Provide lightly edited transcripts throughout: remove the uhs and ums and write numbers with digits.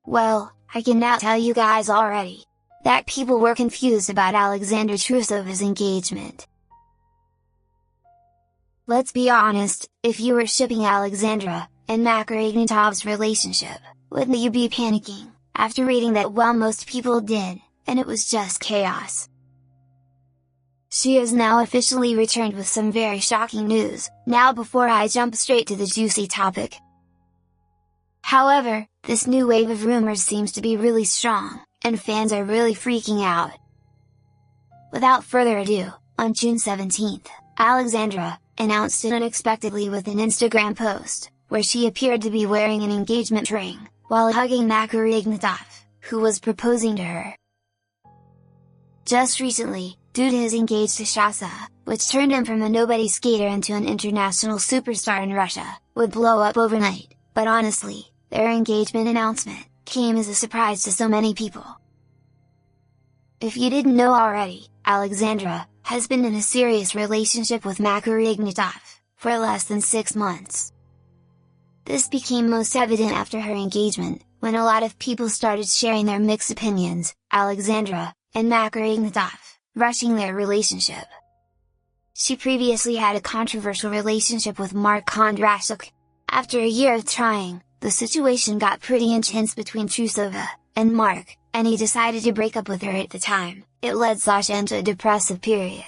Well, I can now tell you guys already that people were confused about Alexandra Trusova's engagement. Let's be honest, if you were shipping Alexandra and Makar Ignatov's relationship, wouldn't you be panicking, after reading that? Well, most people did, and it was just chaos. She has now officially returned with some very shocking news. Now, before I jump straight to the juicy topic. However, this new wave of rumors seems to be really strong, and fans are really freaking out. Without further ado, on June 17th, Alexandra announced it unexpectedly with an Instagram post, where she appeared to be wearing an engagement ring, while hugging Makar Ignatov, who was proposing to her. Just recently, due to his engagement to Shasa, which turned him from a nobody skater into an international superstar in Russia, would blow up overnight, but honestly, their engagement announcement came as a surprise to so many people. If you didn't know already, Alexandra has been in a serious relationship with Makar Ignatov for less than 6 months. This became most evident after her engagement, when a lot of people started sharing their mixed opinions, Alexandra and Makar Ignatov rushing their relationship. She previously had a controversial relationship with Mark Kondrashuk. After a year of trying, the situation got pretty intense between Trusova and Mark, and he decided to break up with her at the time. It led Sasha into a depressive period.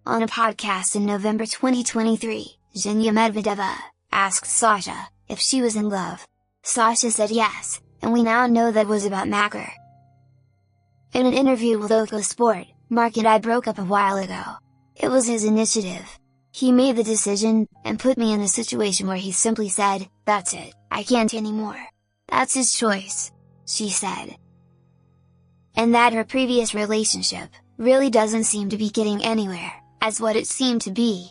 On a podcast in November 2023, Zhenya Medvedeva asked Sasha if she was in love. Sasha said yes, and we now know that was about Makar. In an interview with Oko Sport, Mark and I broke up a while ago. It was his initiative. He made the decision, and put me in a situation where he simply said, "That's it, I can't anymore." That's his choice, she said. And that her previous relationship really doesn't seem to be getting anywhere, as what it seemed to be.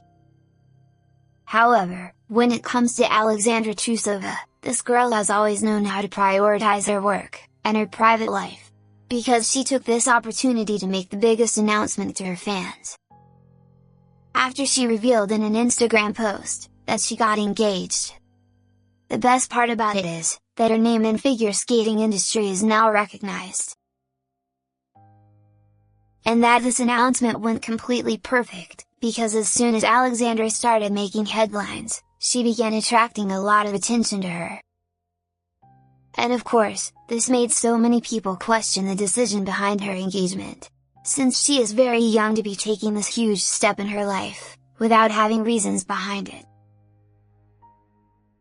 However, when it comes to Alexandra Trusova, this girl has always known how to prioritize her work and her private life, because she took this opportunity to make the biggest announcement to her fans. After she revealed in an Instagram post that she got engaged. The best part about it is that her name in figure skating industry is now recognized. And that this announcement went completely perfect, because as soon as Alexandra started making headlines, she began attracting a lot of attention to her. And of course, this made so many people question the decision behind her engagement, since she is very young to be taking this huge step in her life, without having reasons behind it.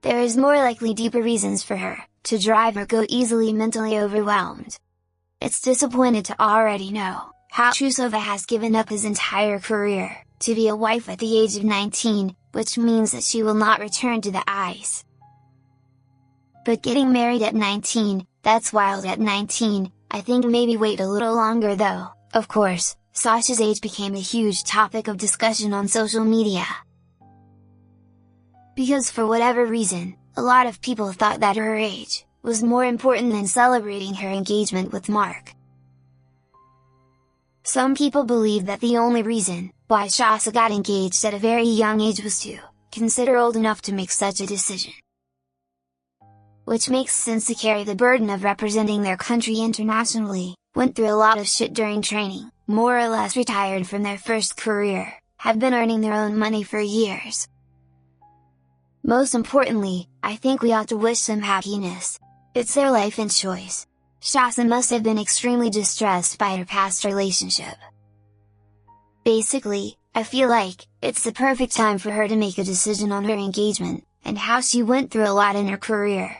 There is more likely deeper reasons for her to drive her go easily mentally overwhelmed. It's disappointing to already know how Trusova has given up his entire career to be a wife at the age of 19, which means that she will not return to the ice. But getting married at 19, that's wild at 19, I think maybe wait a little longer though. Of course, Sasha's age became a huge topic of discussion on social media. Because for whatever reason, a lot of people thought that her age was more important than celebrating her engagement with Mark. Some people believe that the only reason why Shasa got engaged at a very young age was to consider old enough to make such a decision. Which makes sense to carry the burden of representing their country internationally, went through a lot of shit during training, more or less retired from their first career, have been earning their own money for years. Most importantly, I think we ought to wish them happiness. It's their life and choice. Shasa must have been extremely distressed by her past relationship. Basically, I feel like it's the perfect time for her to make a decision on her engagement, and how she went through a lot in her career,